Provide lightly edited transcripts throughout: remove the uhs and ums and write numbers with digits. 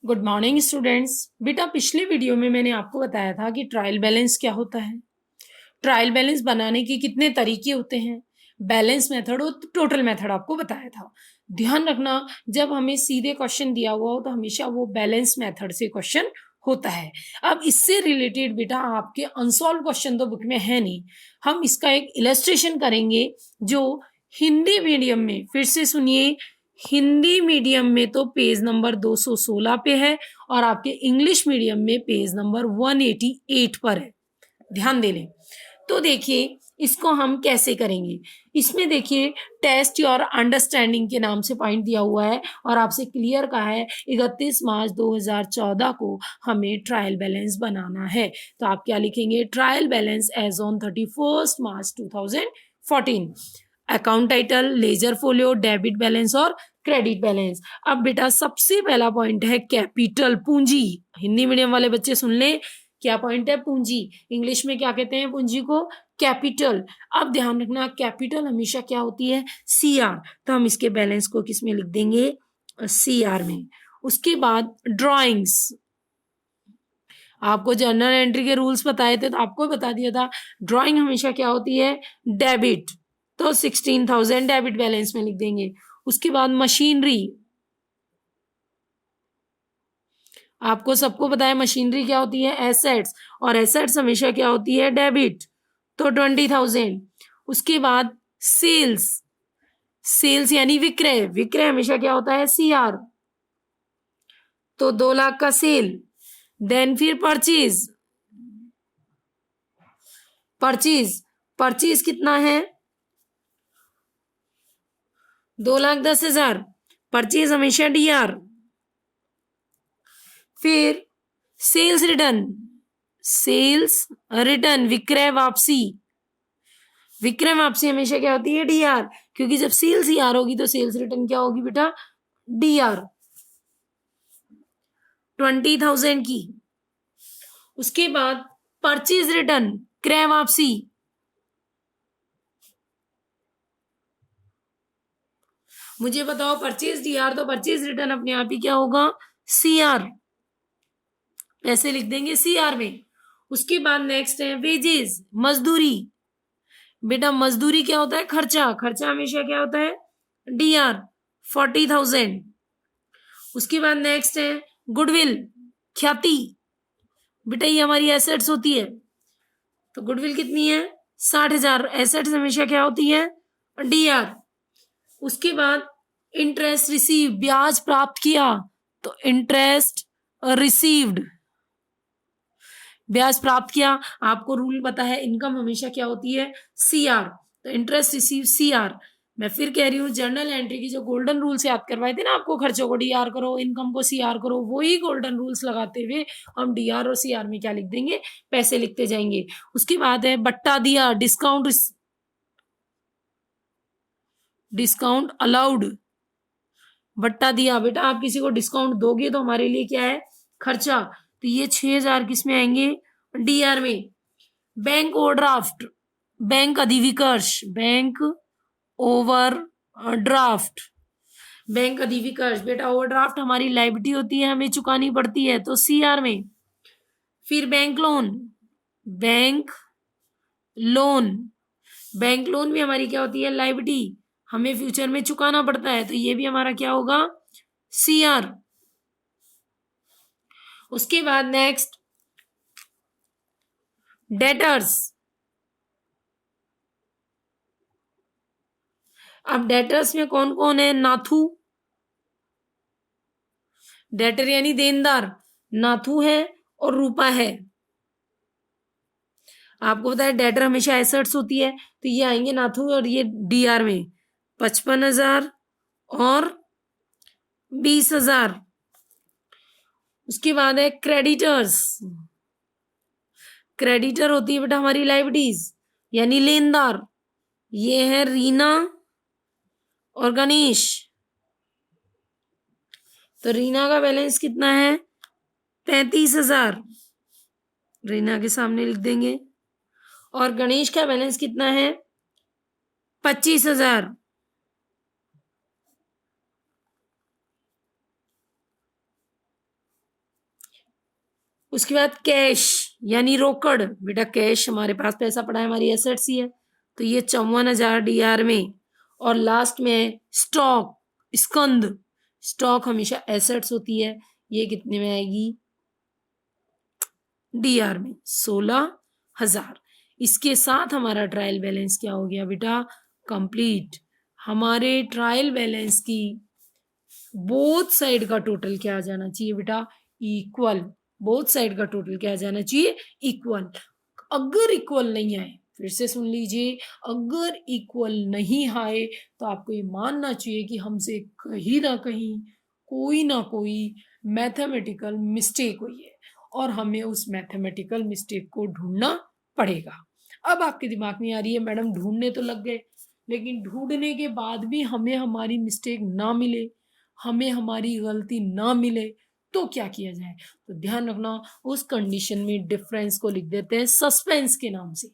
Good morning students. बेटा पिछले video में मैंने आपको बताया था कि ट्रायल बैलेंस क्या होता है। ट्रायल बैलेंस बनाने के कितने तरीके होते हैं, बैलेंस मेथड और टोटल मेथड आपको बताया था। ध्यान रखना, जब हमें सीधे क्वेश्चन दिया हुआ हो तो हमेशा वो बैलेंस मेथड से क्वेश्चन होता है। अब इससे रिलेटेड बेटा आपके अनसॉल्व क्वेश्चन तो बुक में है नहीं, हम इसका एक इलस्ट्रेशन करेंगे जो हिंदी मीडियम में, फिर से सुनिए, हिंदी मीडियम में तो पेज नंबर 216 पे है और आपके इंग्लिश मीडियम में पेज नंबर 188 पर है। ध्यान दे लें। तो देखिए इसको हम कैसे करेंगे। इसमें देखिए टेस्ट योर अंडरस्टैंडिंग के नाम से पॉइंट दिया हुआ है और आपसे क्लियर कहा है 31 मार्च 2014 को हमें ट्रायल बैलेंस बनाना है। तो आप क्या लिखेंगे, trial balance as on 31 March 2014। Account title, ledger folio, debit balance और क्रेडिट बैलेंस। अब बेटा सबसे पहला पॉइंट है कैपिटल, पूंजी। हिंदी मीडियम वाले बच्चे सुन ले, क्या पॉइंट है, पूंजी। इंग्लिश में क्या कहते हैं पूंजी को, कैपिटल। अब ध्यान रखना कैपिटल हमेशा क्या होती है, सीआर। तो हम इसके बैलेंस को किस में लिख देंगे, सीआर में। उसके बाद ड्रॉइंग्स, आपको जर्नल एंट्री के रूल्स बताए थे तो आपको बता दिया था ड्राइंग हमेशा क्या होती है, डेबिट। तो 16,000 डेबिट बैलेंस में लिख देंगे। उसके बाद मशीनरी, आपको सबको पता है मशीनरी क्या होती है, एसेट्स, और एसेट्स हमेशा क्या होती है, डेबिट। तो 20,000। उसके बाद सेल्स, सेल्स यानी विक्रय, विक्रय हमेशा क्या होता है, सीआर। तो 2 लाख का सेल। देन फिर परचेज, परचेज, परचेज कितना है, 2,10,000। परचेज हमेशा डीआर। फिर सेल्स रिटर्न, सेल्स रिटर्न विक्रय वापसी, विक्रय वापसी हमेशा क्या होती है, डीआर। क्योंकि जब सेल्स ही आर होगी तो सेल्स रिटर्न क्या होगी बेटा, डीआर 20,000 की। उसके बाद परचेज रिटर्न, क्रय वापसी, मुझे बताओ परचेज डीआर तो परचेज रिटर्न अपने आप ही क्या होगा, सीआर। पैसे लिख देंगे सीआर में। उसके बाद नेक्स्ट है वेजेस, मजदूरी। बेटा मजदूरी क्या होता है, खर्चा, खर्चा हमेशा क्या होता है, डीआर 40,000। उसके बाद नेक्स्ट है गुडविल, ख्याति। बेटा ये हमारी एसेट्स होती है, तो गुडविल कितनी है, 60,000। एसेट्स हमेशा क्या होती है, डीआर। उसके बाद इंटरेस्ट रिसीव, ब्याज प्राप्त किया, तो इंटरेस्ट रिसीव्ड, ब्याज प्राप्त किया। आपको रूल पता है इनकम हमेशा क्या होती है, सीआर। तो इंटरेस्ट रिसीव सीआर। मैं फिर कह रही हूँ जर्नल एंट्री की जो गोल्डन रूल्स याद करवाए थे ना आपको, खर्चों को डीआर करो, इनकम को सीआर करो, वही गोल्डन रूल्स लगाते हुए हम डीआर और सीआर में क्या लिख देंगे, पैसे लिखते जाएंगे। उसके बाद है बट्टा दिया, डिस्काउंट, डिस्काउंट अलाउड, बट्टा दिया। बेटा आप किसी को डिस्काउंट दोगे तो हमारे लिए क्या है, खर्चा। तो ये 6,000 किस में आएंगे, डीआर में। बैंक ओवरड्राफ्ट, बैंक अधिविकर्ष, बैंक ओवर ड्राफ्ट, बैंक अधिविकर्ष। बेटा ओवरड्राफ्ट हमारी लाइबिलिटी होती है, हमें चुकानी पड़ती है, तो सीआर में। फिर bank loan, bank loan, bank loan भी हमारी क्या होती है, लाइबिलिटी, हमें फ्यूचर में चुकाना पड़ता है, तो ये भी हमारा क्या होगा, सीआर। उसके बाद नेक्स्ट डेटर्स। अब डेटर्स में कौन कौन है, नाथू, डेटर यानी देनदार, नाथू है और रूपा है। आपको पता है डेटर हमेशा एसेट्स होती है, तो ये आएंगे नाथू और ये डीआर में 55,000 और 20,000। उसके बाद है क्रेडिटर्स, क्रेडिटर होती है बेटा हमारी लाइबिलिटीज यानी लेनदार, ये है रीना और गणेश। तो रीना का बैलेंस कितना है, 35,000, रीना के सामने लिख देंगे। और गणेश का बैलेंस कितना है, 25,000। उसके बाद कैश यानी रोकड़, बेटा कैश हमारे पास पैसा पड़ा है, हमारी एसेट्स ही है, तो ये 54,000 डीआर में। और लास्ट में स्टॉक, स्कंद, स्टॉक हमेशा एसेट्स होती है, ये कितने में आएगी डीआर में 16,000। इसके साथ हमारा ट्रायल बैलेंस क्या हो गया बेटा कंप्लीट। हमारे ट्रायल बैलेंस की बोथ साइड का टोटल क्या आ जाना चाहिए बेटा इक्वल, बोथ साइड का टोटल क्या आ जाना चाहिए इक्वल। अगर इक्वल नहीं आए, फिर से सुन लीजिए, अगर इक्वल नहीं आए तो आपको ये मानना चाहिए कि हमसे कहीं ना कहीं कोई ना कोई मैथमेटिकल मिस्टेक हुई है और हमें उस मैथमेटिकल मिस्टेक को ढूंढना पड़ेगा। अब आपके दिमाग में आ रही है मैडम ढूंढने तो लग गए, लेकिन ढूंढने के बाद भी हमें हमारी मिस्टेक ना मिले, हमें हमारी गलती ना मिले तो क्या किया जाए। तो ध्यान रखना उस कंडीशन में डिफरेंस को लिख देते हैं सस्पेंस के नाम से।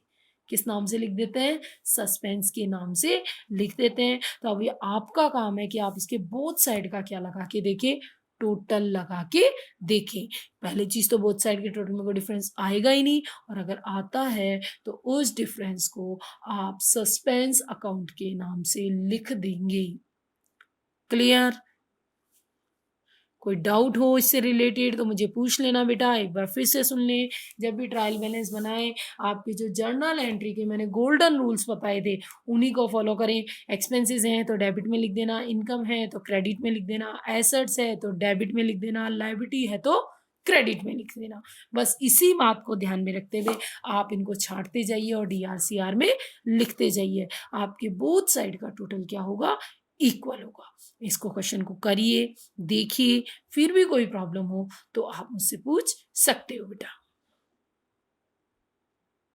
किस नाम से लिख देते हैं सस्पेंस के नाम से लिख देते हैं। तो अब ये आपका काम है कि आप इसके बोथ साइड का क्या लगा के देखें, टोटल लगा के देखें। पहली चीज तो बोथ साइड के टोटल में कोई डिफरेंस आएगा ही नहीं, और अगर आता है तो उस डिफरेंस को आप सस्पेंस अकाउंट के नाम से लिख देंगे। क्लियर? कोई डाउट हो इससे रिलेटेड तो मुझे पूछ लेना बेटा, एक बार फिर से सुन ले। जब भी ट्रायल बैलेंस बनाएं, आपके जो जर्नल एंट्री के मैंने गोल्डन रूल्स बताए थे उन्हीं को फॉलो करें। एक्सपेंसेस हैं तो डेबिट में लिख देना, इनकम है तो क्रेडिट में लिख देना, एसेट्स है तो डेबिट में लिख देना, लायबिलिटी है तो क्रेडिट में लिख देना। बस इसी बात को ध्यान में रखते हुए आप इनको छांटते जाइए और DRCR में लिखते जाइए। आपके बोथ साइड का टोटल क्या होगा इक्वल होगा। इसको क्वेश्चन को करिए, देखिए, फिर भी कोई प्रॉब्लम हो तो आप मुझसे पूछ सकते हो बेटा।